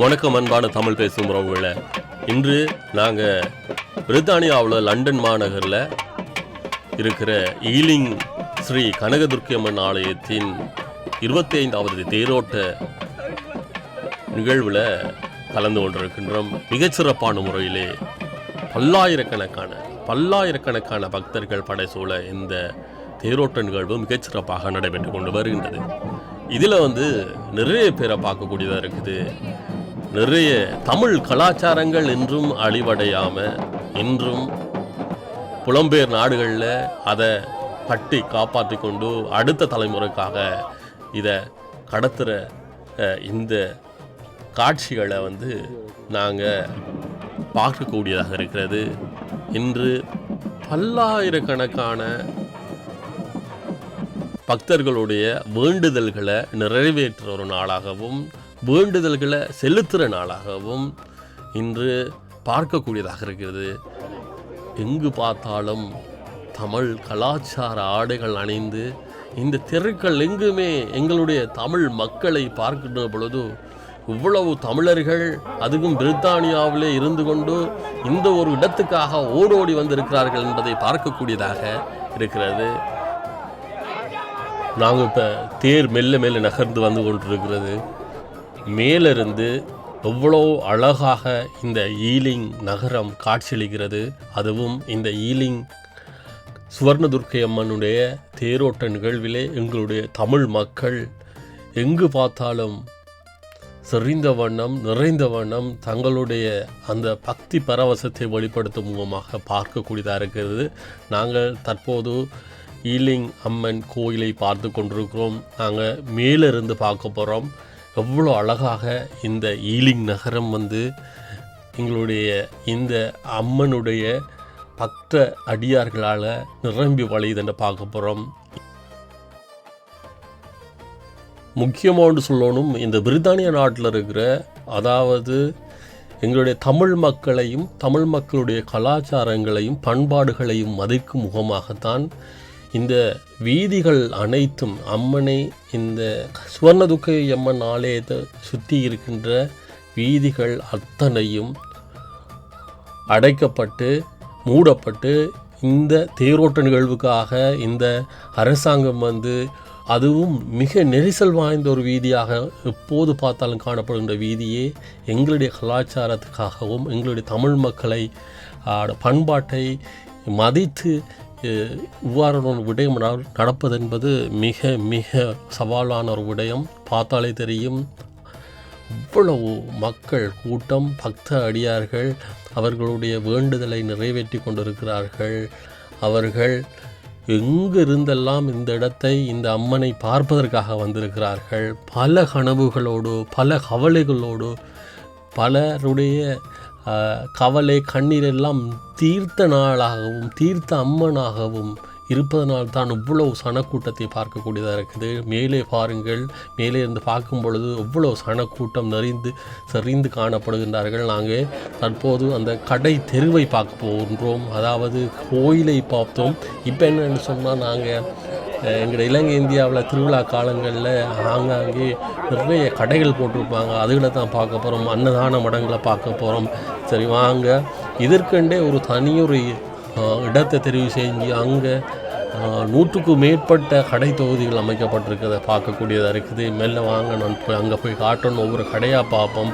வணக்கம் அன்பான தமிழ் பேசும் உறவுகளை. இன்று நாங்கள் பிரித்தானியாவில் லண்டன் மாநகரில் இருக்கிற ஈலிங் ஸ்ரீ கனகதுர்க்கியம்மன் ஆலயத்தின் 25வது தேரோட்ட நிகழ்வில் கலந்து கொண்டிருக்கின்றோம். மிகச்சிறப்பான முறையிலே பல்லாயிரக்கணக்கான பக்தர்கள் படைசூழ இந்த தேரோட்ட நிகழ்வு மிகச்சிறப்பாக நடைபெற்று கொண்டு வருகின்றது. இதில் நிறைய பேரை பார்க்கக்கூடியதாக இருக்குது. நிறைய தமிழ் கலாச்சாரங்கள் இன்றும் அழிவடையாமல் இன்றும் புலம்பெயர் நாடுகளில் அதை கட்டி காப்பாற்றி கொண்டு அடுத்த தலைமுறைக்காக இதை கடத்துகிற இந்த காட்சிகளை நாங்கள் பார்க்கக்கூடியதாக இருக்கிறது. இன்று பல்லாயிரக்கணக்கான பக்தர்களுடைய வேண்டுதல்களை நிறைவேற்ற ஒரு நாளாகவும் வேண்டுதல்களை செலுத்துகிற நாளாகவும் இன்று பார்க்கக்கூடியதாக இருக்கிறது. எங்கு பார்த்தாலும் தமிழ் கலாச்சார ஆடைகள் அணிந்து இந்த தெருக்கள் எங்குமே எங்களுடைய தமிழ் மக்களை பார்க்கின்ற பொழுது இவ்வளவு தமிழர்கள் அதுவும் பிரித்தானியாவிலே இருந்து கொண்டு இந்த ஒரு இடத்துக்காக ஓடோடி வந்திருக்கிறார்கள் என்பதை பார்க்கக்கூடியதாக இருக்கிறது. நாங்கள் இப்போ தேர் மெல்ல நகர்ந்து வந்து கொண்டிருக்கிறது. மேலிருந்து எவ்வளோ அழகாக இந்த ஈலிங் நகரம் காட்சியளிக்கிறது. அதுவும் இந்த ஈலிங் சுவர்ணதுர்க்கையம்மனுடைய தேரோட்ட நிகழ்விலே எங்களுடைய தமிழ் மக்கள் எங்கு பார்த்தாலும் செறிந்த வண்ணம் நிறைந்த வண்ணம் தங்களுடைய அந்த பக்தி பரவசத்தை வெளிப்படுத்தும் முகமாக பார்க்கக்கூடியதாக இருக்கிறது. நாங்கள் தற்போது ஈலிங் அம்மன் கோயிலை பார்த்து கொண்டிருக்கிறோம். நாங்கள் மேலிருந்து பார்க்க போகிறோம். எவ்வளோ அழகாக இந்த ஈலிங் நகரம் எங்களுடைய இந்த அம்மனுடைய பக்த அடியார்களால் நிரம்பி வழியுதுன்னு பார்க்க போகிறோம். முக்கியமாக சொல்லணும், இந்த பிரித்தானிய நாட்டில் இருக்கிற அதாவது எங்களுடைய தமிழ் மக்களையும் தமிழ் மக்களுடைய கலாச்சாரங்களையும் பண்பாடுகளையும் மதிக்கும் முகமாகத்தான் இந்த வீதிகள் அனைத்தும் அம்மனை இந்த சுவர்ணதுர்க்கையம்மன் ஆலயத்தை சுற்றி இருக்கின்ற வீதிகள் அத்தனையும் அடைக்கப்பட்டு மூடப்பட்டு இந்த தேரோட்ட நிகழ்வுக்காக இந்த அரசாங்கம் அதுவும் மிக நெரிசல் வாய்ந்த ஒரு வீதியாக எப்போது பார்த்தாலும் காணப்படுகின்ற வீதியே எங்களுடைய கலாச்சாரத்துக்காகவும் எங்களுடைய தமிழ் மக்களை பண்பாட்டை மதித்து இவ்வாறு ஒரு விடயம் நடப்பது என்பது மிக மிக சவாலான ஒரு விடயம். பார்த்தாலே தெரியும் இவ்வளவு மக்கள் கூட்டம் பக்த அடியார்கள் அவர்களுடைய வேண்டுதலை நிறைவேற்றி கொண்டிருக்கிறார்கள். அவர்கள் எங்கு இருந்தெல்லாம் இந்த இடத்தை இந்த அம்மனை பார்ப்பதற்காக வந்திருக்கிறார்கள். பல கனவுகளோடு பல கவலைகளோடு பலருடைய கவலை கண்ணீரெல்லாம் தீர்த்த நாளாகவும் தீர்த்த அம்மனாகவும் இருப்பதனால் தான் இவ்வளவு சனக்கூட்டத்தை பார்க்கக்கூடியதாக இருக்குது. மேலே பாருங்கள், மேலே இருந்து பார்க்கும் பொழுது இவ்வளவு சனக்கூட்டம் சரிந்து காணப்படுகின்றார்கள். நாங்கள் தற்போது அந்த கடை தெருவை பார்க்க போகின்றோம். அதாவது கோயிலை பார்த்தோம். இப்போ என்னென்னு சொன்னால் நாங்கள் எங்கள் இலங்கை இந்தியாவில் திருவிழா காலங்களில் ஆங்காங்கே நிறைய கடைகள் போட்டிருப்பாங்க. அதுகளை தான் பார்க்க போகிறோம். அன்னதான மடங்களை பார்க்க போகிறோம். சரி வாங்க, இதற்கெண்டே ஒரு தனியொரு இடத்தை தெரிவு செஞ்சு அங்கே 100க்கும் மேற்பட்ட கடை தொகுதிகள் அமைக்கப்பட்டிருக்கிறத பார்க்கக்கூடியதாக இருக்குது. மெல்ல வாங்க, நான் அங்கே போய் காட்டணும். ஒவ்வொரு கடையாக பார்ப்போம்.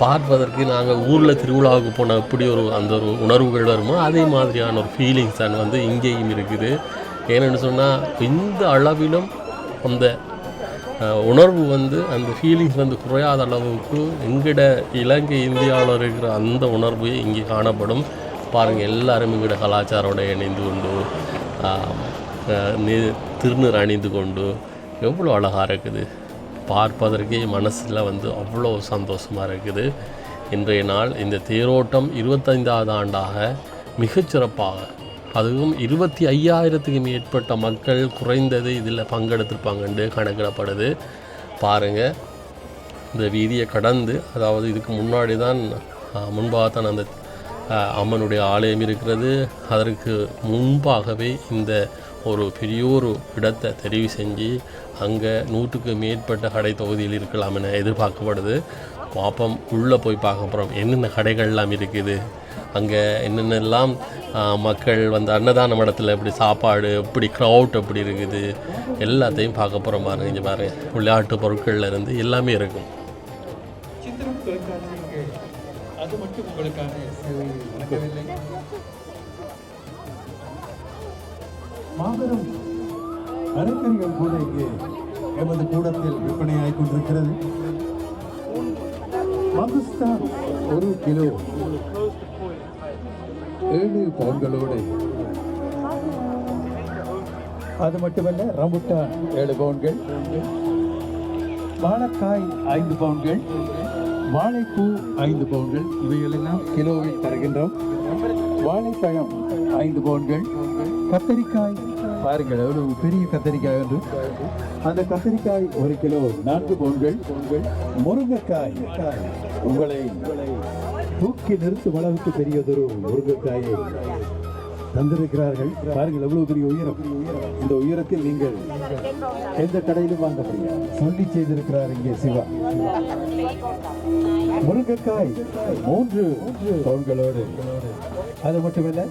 பார்ப்பதற்கு நாங்கள் ஊரில் திருவிழாவுக்கு போன எப்படி அந்த ஒரு உணர்வுகள் வருமோ அதே மாதிரியான ஒரு ஃபீலிங்ஸ் தான் இங்கேயும் இருக்குது. ஏன்னு சொன்னால் இந்த அளவிலும் அந்த உணர்வு அந்த ஃபீலிங்ஸ் குறையாத அளவுக்கு எங்கிட இலங்கை இந்தியாவில் இருக்கிற அந்த உணர்வு இங்கே காணப்படும். பாருங்கள், எல்லாரும் எங்கிட கலாச்சாரோட இணைந்து கொண்டு திருநீர் அணிந்து கொண்டு எவ்வளோ அழகாக இருக்குது. பார்ப்பதற்கே மனசில் அவ்வளோ சந்தோஷமாக இருக்குது. இன்றைய நாள் இந்த தேரோட்டம் 25வது ஆண்டாக மிகச்சிறப்பாக, அதுவும் 25,000க்கு மேற்பட்ட மக்கள் குறைந்தது இதில் பங்கெடுத்திருப்பாங்கன்னு கணக்கிடப்படுது. பாருங்கள், இந்த வீதியை கடந்து, அதாவது இதுக்கு முன்னாடி தான் முன்பாக தான் அந்த அம்மனுடைய ஆலயம் இருக்கிறது. அதற்கு முன்பாகவே இந்த ஒரு பெரியோரு இடத்தை தெரிவு செஞ்சு அங்கே 100க்கு மேற்பட்ட கடை தொகுதியில் இருக்கலாம் என எதிர்பார்க்கப்படுது. பார்ப்போம். உள்ளே போய் பார்க்க போகிறோம் என்னென்ன கடைகள்லாம் இருக்குது, அங்கே என்னென்னலாம் மக்கள் வந்து அன்னதான மடத்தில் எப்படி சாப்பாடு, எப்படி க்ரௌட் எப்படி இருக்குது, எல்லாத்தையும் பார்க்க போகிற பாருங்க. இங்கே பாருங்கள், விளையாட்டு பொருட்கள்லேருந்து எல்லாமே இருக்கும். அது மட்டும் உங்களுக்கான சேவை நடக்கவில்லை. மாபெரும் மரக்கறிகள் கூட இங்கே எமது கூடத்தில் விற்பனையாகிக் கொண்டிருக்கிறது. மங்குஸ்தான் 1 கிலோ 7 பவுன்களோடு. அது மட்டுமல்ல, ரம்புட்டான் 7 பவுன்கள், வாழைக்காய் 5 பவுன்கள், வாழைப்பூ 5 பவுன்கள், இவைகளெல்லாம் கிலோவில் தருகின்றோம். வாழைப்பழம் 5 பவுன்கள், கத்தரிக்காய் பாருங்கள் எவ்வளவு பெரிய கத்தரிக்காய் என்று, அந்த கத்தரிக்காய் 1 கிலோ 4 பவுன்கள், முருங்கைக்காய் உங்களை தூக்கி நிறுத்தும் அளவுக்கு பெரியதொரு முருங்கைக்காயை தந்திருக்கிறார்கள். பாருங்கள் எவ்வளவு பெரிய உயரம். இந்த உயரத்தில் நீங்கள் எந்த கடையிலும் வாங்க முடியாது. சொல்லி செய்திருக்கிறார் இங்கே சிவா. முருங்கைக்காய் 3 பவுன்களோடு. அது மட்டுமல்ல,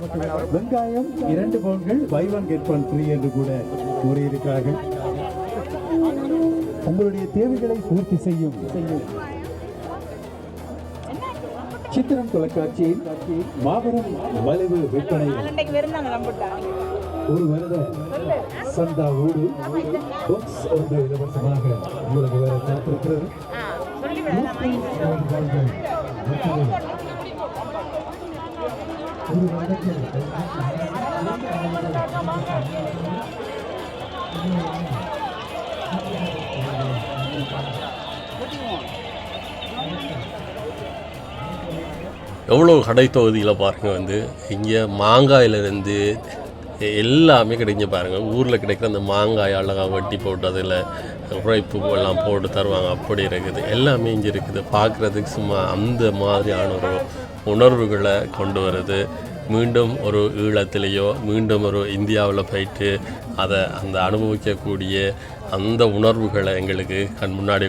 வெங்காயம் 2 பவுன்கள், buy one get one free என்று கூட கூறியிருக்கிறார்கள். உங்களுடைய தேவைகளை பூர்த்தி செய்யும் சித்திரம் தொலைக்காட்சியில் மாபெரும் மலிவு விற்பனை ஒரு வருட சந்தாவோடு பாக்ஸ் ஒன்று இலவசமாக உங்களுக்கு வேற காத்திருக்கிறது. ஒரு வருடத்தில் எவ்வளோ கடை தொகுதியில் பாருங்கள். வந்து இங்கே மாங்காயிலிருந்து எல்லாமே கிடைக்க பாருங்கள். ஊரில் கிடைக்கிற அந்த மாங்காய் அழகாக வெட்டி போட்டு அதில் உழைப்பு எல்லாம் போட்டு தருவாங்க. அப்படி இருக்குது, எல்லாமே இங்கே இருக்குது. பார்க்குறதுக்கு சும்மா அந்த மாதிரியான ஒரு உணர்வுகளை கொண்டு வருது. மீண்டும் ஒரு ஈழத்திலேயோ மீண்டும் ஒரு இந்தியாவில் போயிட்டு அதை அந்த அனுபவிக்கக்கூடிய அந்த உணர்வுகளை எங்களுக்கு கண் முன்னாடி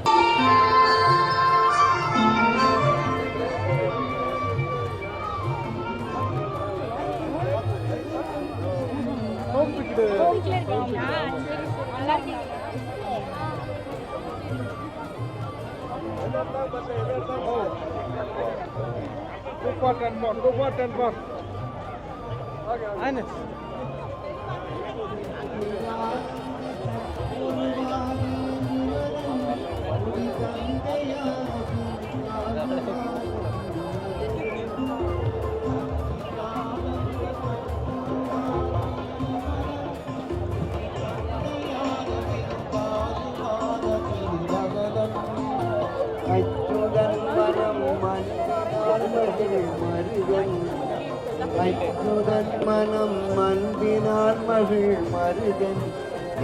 மனம் அன்பினால் மகிழ் மருகன்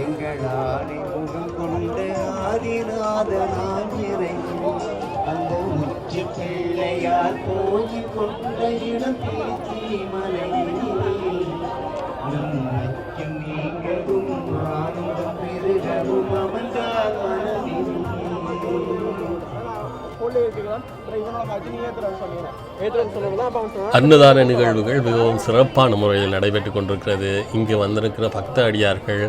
எங்களானை முகம் கொண்ட ஆதிநாதனாம் இறைவன் அந்த உச்சி பிள்ளையால் போய் கொண்ட இடம் பேசி மலையிலும் நீங்களும் ஆனந்தம் பெருகவும் அமர்ந்தால் மனதில் அன்னதான நிகழ்வுகள் மிகவும் சிறப்பான முறையில் நடைபெற்று கொண்டிருக்கிறது. இங்கே வந்திருக்கிற பக்த அடியார்கள்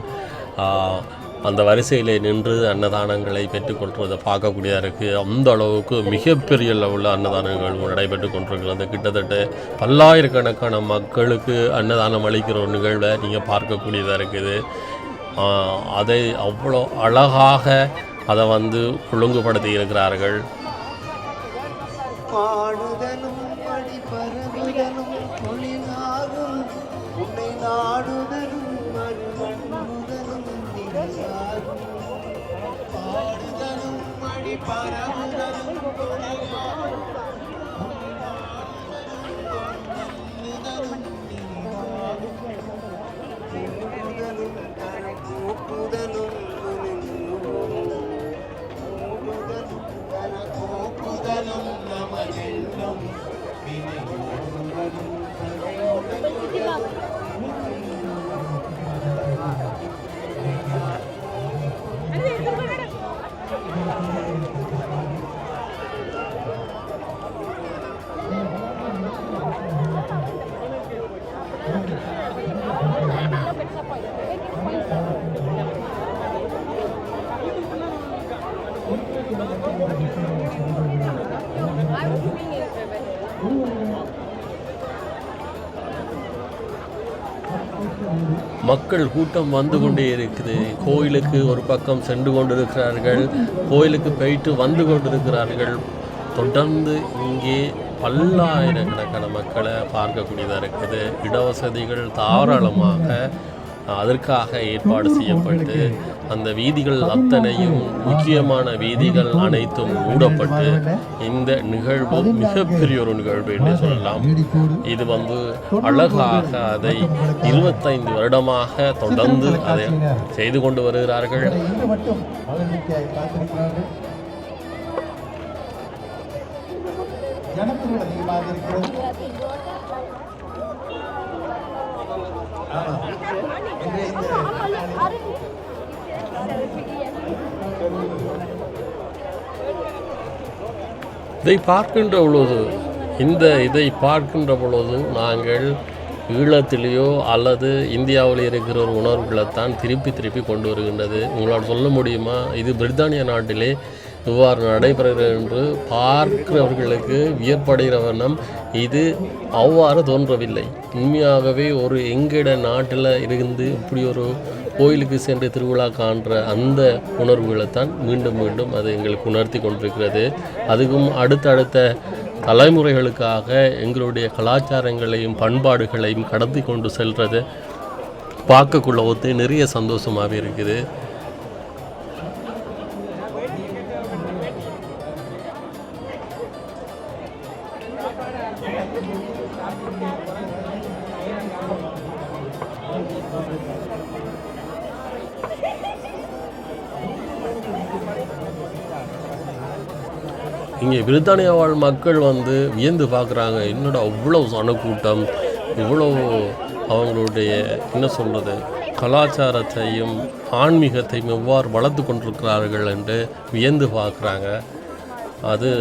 அந்த வரிசையில் நின்று அன்னதானங்களை பெற்றுக்கொள்வதை பார்க்கக்கூடியதாக இருக்குது. அந்த அளவுக்கு மிகப்பெரிய லெவலில் அன்னதான நிகழ்வு நடைபெற்று கொண்டிருக்கிறது. கிட்டத்தட்ட பல்லாயிரக்கணக்கான மக்களுக்கு அன்னதானம் அளிக்கிற ஒரு நிகழ்வை நீங்கள் பார்க்கக்கூடியதாக இருக்குது. அதை அவ்வளோ அழகாக அதை வந்து ஒழுங்குபடுத்தி இருக்கிறார்கள். பாடுதலும் படிப்பரவுதலும் தொழிலாகும் உன்னை நாடுதலும் மறுமண்ணுதலும் நிகழாகும் பாடுதலும் படிப்பரவுதலும் தொழிலாகும் மக்கள் கூட்டம் வந்து கொண்டே இருக்குது. கோயிலுக்கு ஒரு பக்கம் சென்று கொண்டிருக்கிறார்கள், கோயிலுக்கு போயிட்டு வந்து கொண்டிருக்கிறார்கள். தொடர்ந்து இங்கே பல்லாயிரக்கணக்கான மக்களை பார்க்கக்கூடியதாக இருக்குது. இடவசதிகள் தாராளமாக அதற்காக ஏற்பாடு செய்யப்பட்டு அந்த வீதிகள் அத்தனையும் முக்கியமான வீதிகள் அனைத்தும் மூடப்பட்டு இந்த நிகழ்வு மிகப்பெரிய ஒரு நிகழ்வு என்று சொல்லலாம். இது அழகாக அதை 25 வருடமாக தொடர்ந்து அதை செய்து கொண்டு வருகிறார்கள். ஜனத்திரள் அதிகமாக இருக்கிறது. இதை பார்க்கின்ற பொழுது இதை பார்க்கின்ற பொழுது நாங்கள் ஈழத்திலேயோ அல்லது இந்தியாவில் இருக்கிற ஒரு உணர்வுகளைத்தான் திருப்பி கொண்டு வருகின்றது. உங்களால் சொல்ல முடியுமா இது பிரித்தானிய நாட்டிலே இவ்வாறு நடைபெறுகிறது என்று பார்க்கிறவர்களுக்கு வியப்படைகிற வண்ணம் இது அவ்வாறு தோன்றவில்லை. உண்மையாகவே ஒரு எங்கிட நாட்டில் இருந்து இப்படி ஒரு கோயிலுக்கு சென்று திருவிழா காண்ற அந்த உணர்வுகளைத்தான் மீண்டும் அது எங்களுக்கு உணர்த்தி கொண்டிருக்கிறது. அதுவும் அடுத்தடுத்த தலைமுறைகளுக்காக எங்களுடைய கலாச்சாரங்களையும் பண்பாடுகளையும் கடத்தி கொண்டு செல்வது பார்க்கக்குள்ள நிறைய சந்தோஷமாகவே இருக்குது. இங்கே பிரித்தானியா வாழ் மக்கள் வியந்து பார்க்குறாங்க. என்னோட அவ்வளோ சனக்கூட்டம், இவ்வளோ அவங்களுடைய என்ன சொல்கிறது கலாச்சாரத்தையும் ஆன்மீகத்தையும் எவ்வாறு வளர்த்து கொண்டிருக்கிறார்கள் என்று வியந்து பார்க்குறாங்க. அது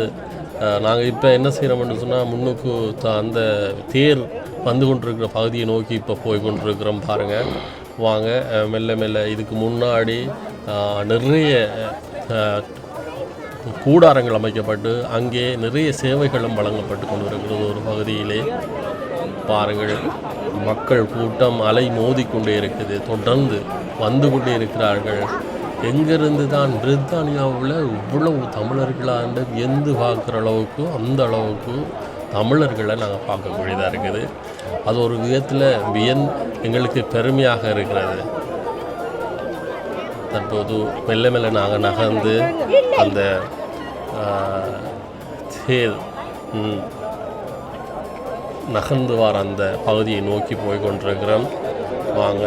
நாங்கள் இப்போ என்ன செய்கிறோம்னு சொன்னால் முன்னுக்கு அந்த தேர் வந்து கொண்டிருக்கிற பகுதியை நோக்கி இப்போ போய் கொண்டிருக்கிறோம். பாருங்கள் வாங்க மெல்ல இதுக்கு முன்னாடி நிறைய கூடாரங்கள் அமைக்கப்பட்டு அங்கே நிறைய சேவைகளும் வழங்கப்பட்டு கொண்டு இருக்கிறது. ஒரு பகுதியிலே பாருங்கள் மக்கள் கூட்டம் அலை மோதிக்கொண்டே இருக்குது, தொடர்ந்து வந்து கொண்டே இருக்கிறார்கள். எங்கிருந்து தான் பிரித்தானியாவில் இவ்வளவு தமிழர்களாண்டு வியந்து பார்க்குற அளவுக்கு அந்த அளவுக்கு தமிழர்களை நாங்கள் பார்க்கக்கூடியதாக இருக்குது. அது ஒரு விதத்தில் எங்களுக்கு பெருமையாக இருக்கிறது. தற்போது மெல்ல நாங்கள் நகர்ந்து அந்த தேர் நகர்ந்து வர அந்த பகுதியை நோக்கி போய் கொண்டிருக்கிறோம். வாங்க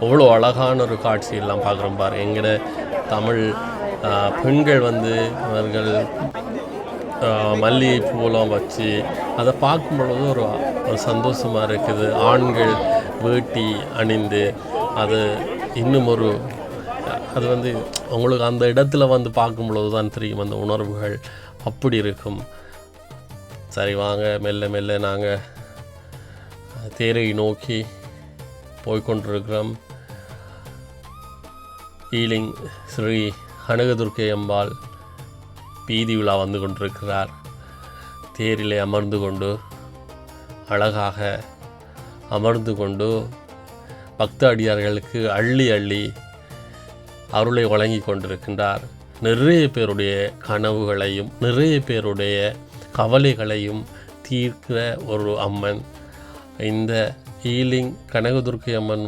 அவ்வளோ அழகான ஒரு காட்சியெல்லாம் பார்க்குறோம். பாரு எங்கட தமிழ் பெண்கள் அவர்கள் மல்லிகை பூலாம் வச்சு அதை பார்க்கும் பொழுது ஒரு சந்தோஷமாக இருக்குது. ஆண்கள் வேட்டி அணிந்து அது இன்னும் அது உங்களுக்கு அந்த இடத்துல பார்க்கும் பொழுது தான் தெரியும் அந்த உணர்வுகள் அப்படி இருக்கும். சரி வாங்க மெல்ல நாங்கள் தேரை நோக்கி போய்கொண்டிருக்கிறோம். ஈலிங் ஸ்ரீ கனகதுர்க்கை அம்பாள் பீதி விழா வந்து கொண்டிருக்கிறார். தேரிலே அமர்ந்து கொண்டு அழகாக அமர்ந்து கொண்டு பக்த அடியார்களுக்கு அள்ளி அருளை வழங்கி கொண்டிருக்கின்றார். நிறைய பேருடைய கனவுகளையும் நிறைய பேருடைய கவலைகளையும் தீர்க்கிற ஒரு அம்மன். இந்த ஈலிங் கனகதுர்க்கை அம்மன்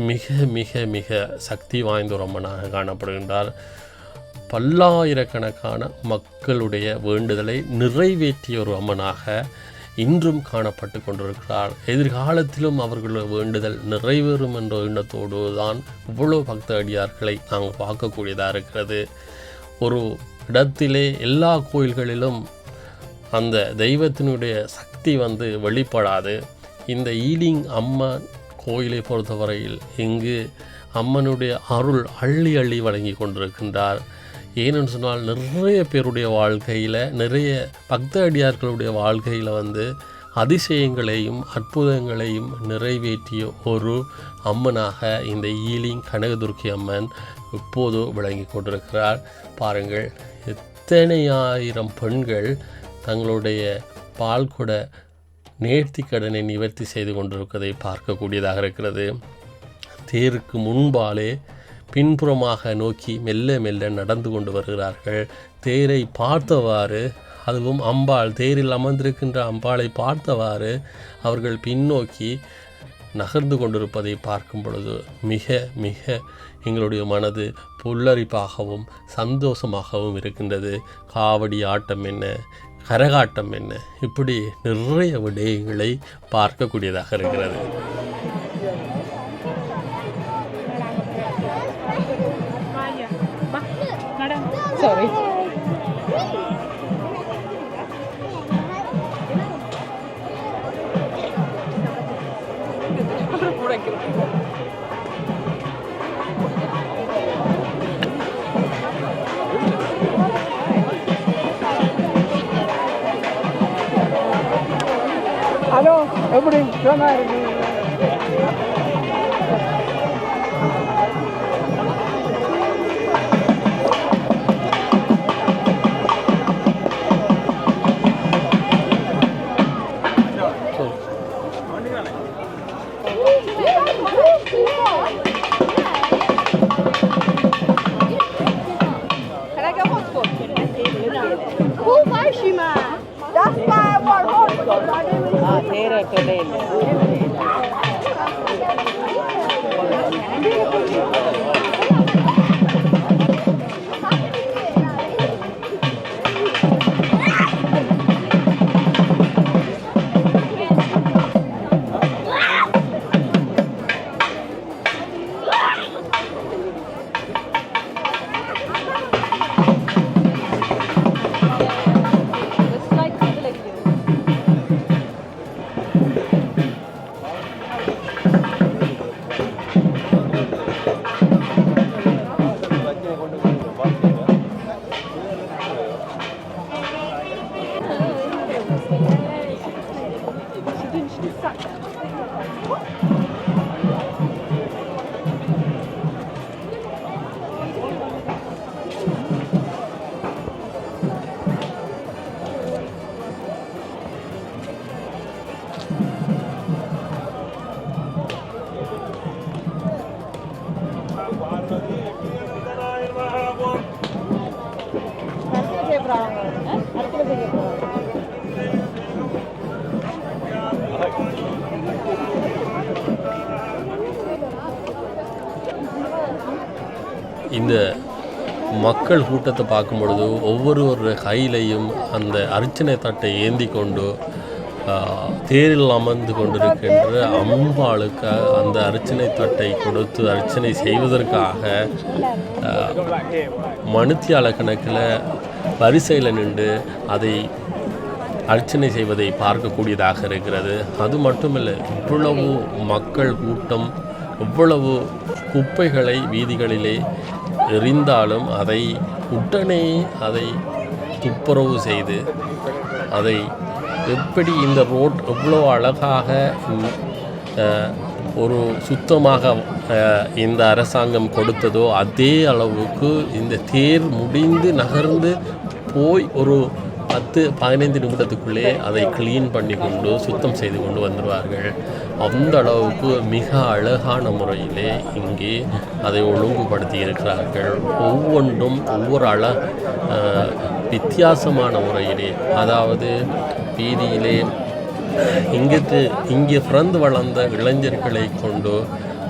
மிக மிக மிக சக்தி வாய்ந்த ஒரு அம்மனாக காணப்படுகின்றார். பல்லாயிரக்கணக்கான மக்களுடைய வேண்டுதலை நிறைவேற்றிய ஒரு அம்மனாக இன்றும் காணப்பட்டு கொண்டிருக்கிறார். எதிர்காலத்திலும் அவர்களுடைய வேண்டுதல் நிறைவேறும் என்ற எண்ணத்தோடு தான் இவ்வளோ பக்த அடியார்களை நாங்கள் பார்க்கக்கூடியதாக இருக்கிறது. ஒரு இடத்திலே எல்லா கோயில்களிலும் அந்த தெய்வத்தினுடைய சக்தி வெளிப்படாது. இந்த ஈலிங் அம்மன் கோயிலை பொறுத்தவரையில் இங்கு அம்மனுடைய அருள் அள்ளி வழங்கி கொண்டிருக்கின்றார். ஏன்னு சொன்னால் நிறைய பேருடைய வாழ்க்கையில் நிறைய பக்த அடியார்களுடைய வாழ்க்கையில் அதிசயங்களையும் அற்புதங்களையும் நிறைவேற்றிய ஒரு அம்மனாக இந்த ஈலிங் கனகதுர்க்கை அம்மன் இப்போது விளங்கி கொண்டிருக்கிறார். பாருங்கள் எத்தனை ஆயிரம் பெண்கள் தங்களுடைய பால்குட நேர்த்தி கடனை நிவர்த்தி செய்து கொண்டிருப்பதை பார்க்கக்கூடியதாக இருக்கிறது. தேருக்கு முன்பாலே பின்புறமாக நோக்கி மெல்ல மெல்ல நடந்து கொண்டு வருகிறார்கள். தேரை பார்த்தவாறு, அதுவும் அம்பாள் தேரில் அமர்ந்திருக்கின்ற அம்பாளை பார்த்தவாறு அவர்கள் பின்னோக்கி நகர்ந்து கொண்டிருப்பதை பார்க்கும் பொழுது மிக மிக எங்களுடைய மனது புல்லரிப்பாகவும் சந்தோஷமாகவும் இருக்கின்றது. காவடி ஆட்டம் என்ன, கரகாட்டம் என்ன, இப்படி நிறைய விடயங்களை பார்க்கக்கூடியதாக இருக்கிறது. ஹலோ, எப்படி சும்மா இருக்கீங்க? இந்த மக்கள் கூட்டத்தை பார்க்கும் பொழுது ஒவ்வொரு கையிலையும் அந்த அர்ச்சனை தட்டை ஏந்தி கொண்டு தேரில் அமர்ந்து கொண்டிருக்கின்ற அம்பாளுக்கு அந்த அர்ச்சனை தட்டை கொடுத்து அர்ச்சனை செய்வதற்காக மணித்தியால கணக்கில் வரிசையில் நின்று அதை அர்ச்சனை செய்வதை பார்க்கக்கூடியதாக இருக்கிறது. அது மட்டுமல்ல, இவ்வளவு மக்கள் கூட்டம், இவ்வளவு குப்பைகளை வீதிகளிலே எறிந்தாலும் அதை உடனே அதை துப்புரவு செய்து அதை எப்படி இந்த ரோட் எவ்வளோ அழகாக ஒரு சுத்தமாக இந்த அரசாங்கம் கொடுத்ததோ அதே அளவுக்கு இந்த தேர் முடிந்து நகர்ந்து போய் ஒரு 10-15 நிமிடத்துக்குள்ளே அதை க்ளீன் பண்ணி கொண்டு சுத்தம் செய்து கொண்டு வந்துடுவார்கள். அந்த அளவுக்கு மிக அழகான முறையிலே இங்கே அதை ஒழுங்குபடுத்தி இருக்கிறார்கள். ஒவ்வொன்றும் ஒவ்வொரு வித்தியாசமான முறையிலே, அதாவது வீதியிலே இங்கே பிறந்து வளர்ந்த இளைஞர்களை கொண்டு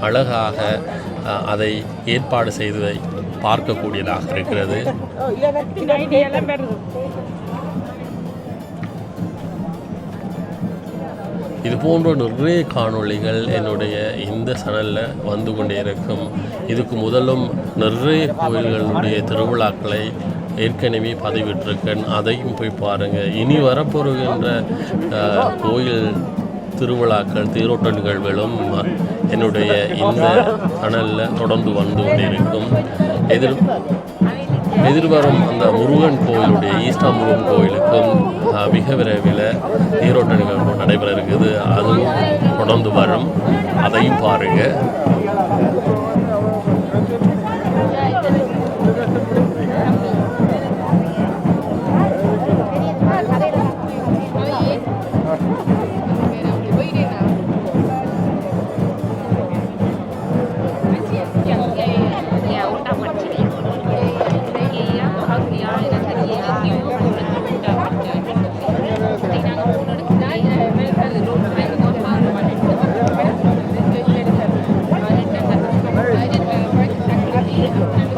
அழகாக அதை ஏற்பாடு செய்ததை பார்க்கக்கூடியதாக இருக்கிறது. இது போன்ற நிறைய காணொளிகள் என்னுடைய இந்த சேனலில் வந்து கொண்டே இருக்கும். இதுக்கு முதலும் நிறைய கோயில்களுடைய திருவிழாக்களை ஏற்கனவே பதிவிட்டிருக்கேன், அதையும் போய் பாருங்கள். இனி வரப்போகின்ற கோயில் திருவிழாக்கள், தேரோட்ட நிகழ்வுகளும் என்னுடைய இந்த சேனலில் தொடர்ந்து வந்து கொண்டே இருக்கும். எதிர்வரும் அந்த முருகன் கோயிலுடைய ஈஸ்டா முருகன் கோயிலுக்கும் மிக விரைவில் தேரோட்ட நிகழ்வு நடைபெற இருக்குது. அதுவும் தொடர்ந்து வரும், அதையும் பாருங்கள்.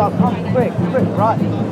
stop. Come quick, right.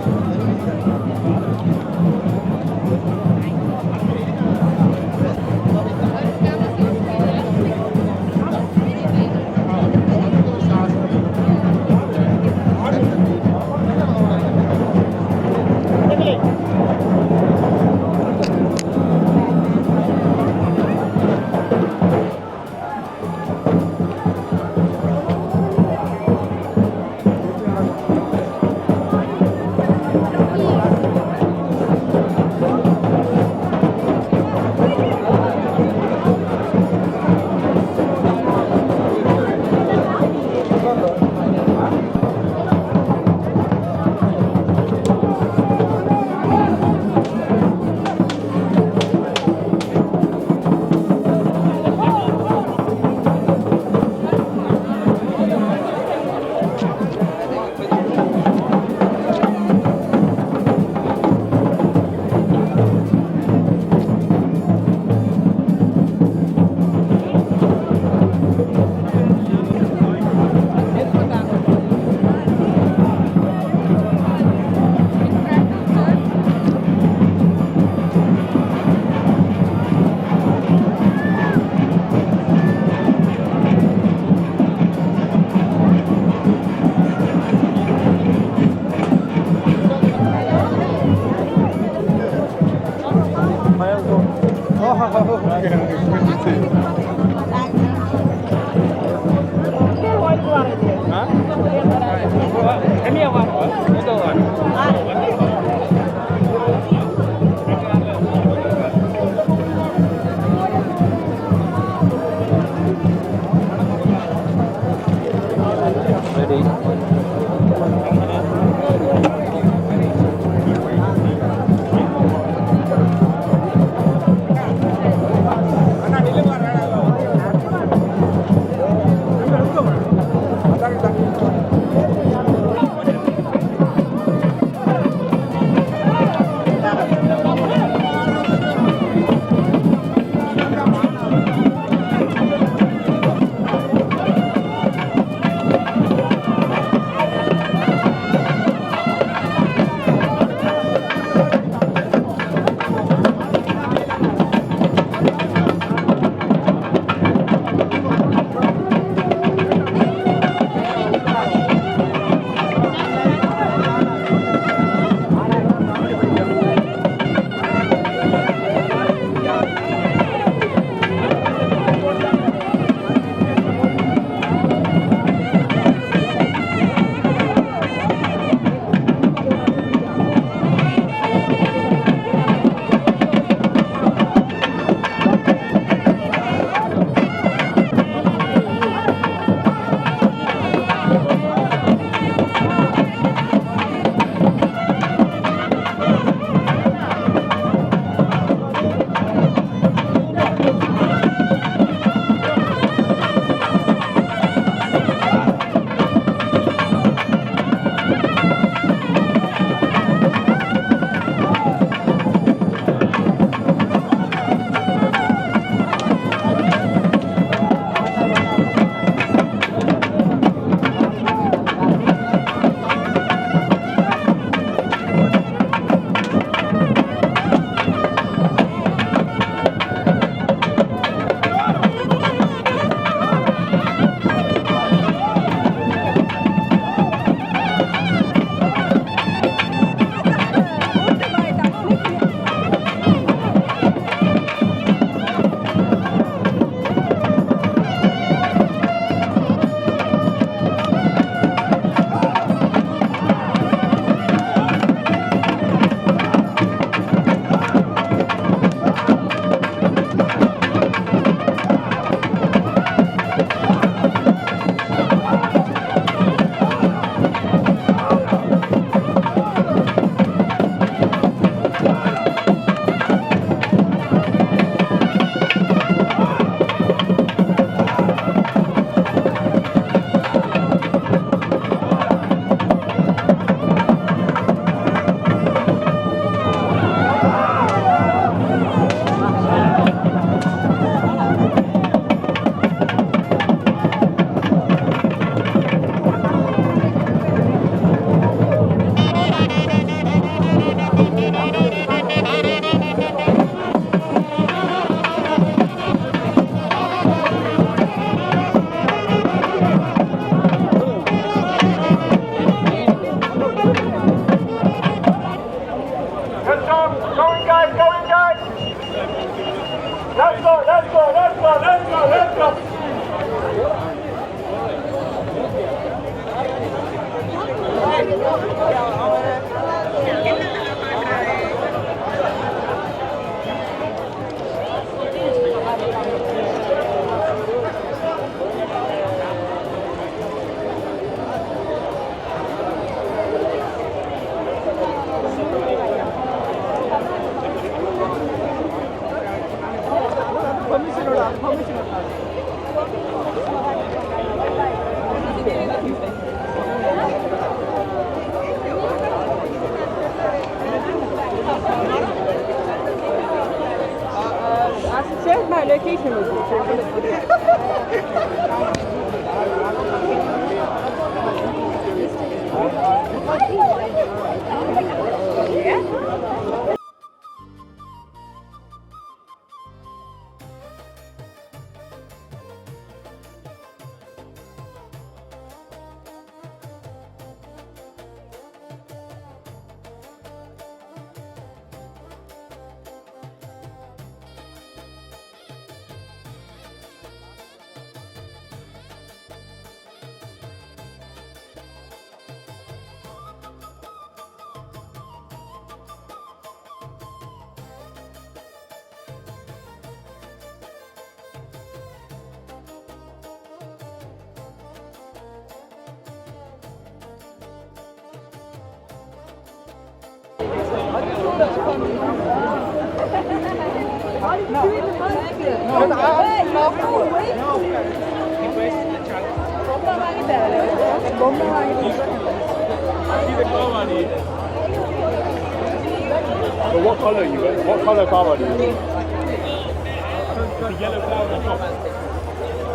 Share my location with you. But what colour you got? What colour flower do you need? The yellow flower on top.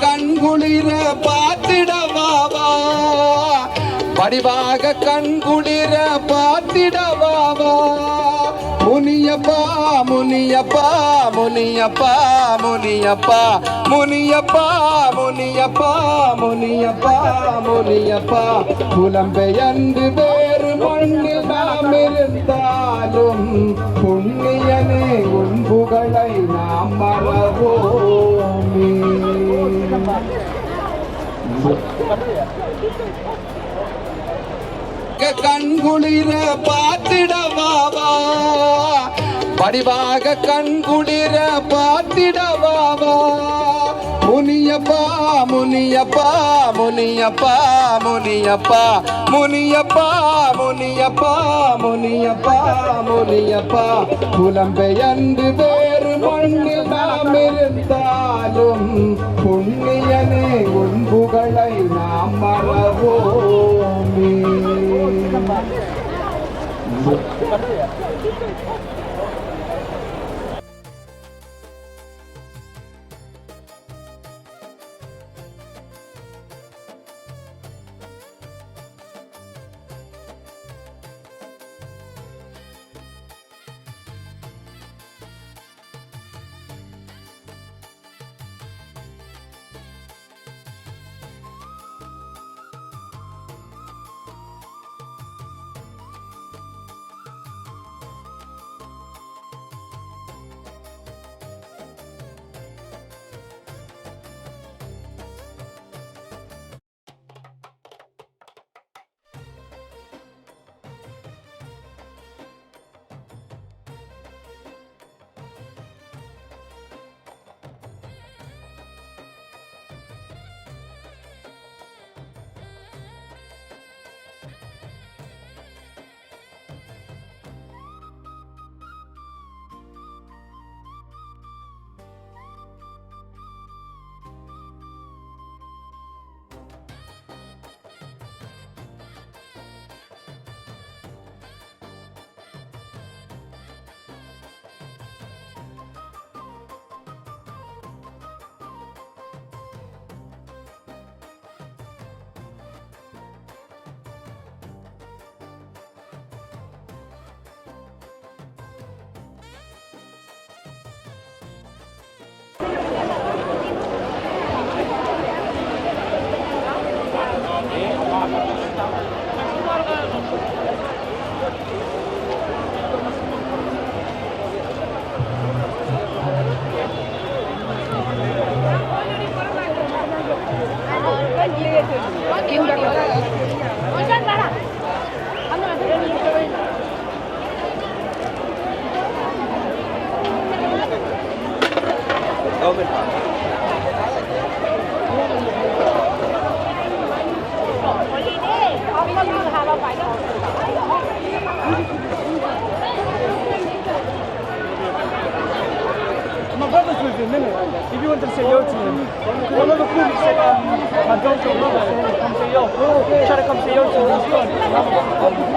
கண்குளிர பார்த்திடவாவா படிவாக கண்குளிர பார்த்திடவாவா Muniyappa Muniyappa Muniyappa Muniyappa Muniyappa Muniyappa Muniyappa Muniyappa புலம்பெயர்ந்து வேறு மண்ணில் நாம் இருந்தாலும் புண்ணியனே உன் புகழை நாம் மறவோமே. கண்குளிர பார்த்திடவாவா படிவாக கண்குளிர பார்த்திடவாவா முனியப்பா முனியப்பா முனியப்பா முனியப்பா முனியப்பா முனியப்பா முனியப்பா முனியப்பா புலம்பெயர்ந்து வேறு மண்ணில் நாம் இருந்தாலும் புண்ணியனே உன் புகழை நாம் மறவோமே. velvet. My brother's with him, innit? If you want to say yo to him. One of the cool said, my girlfriend brother, come say yo. Try to come say yo to him. He's gone.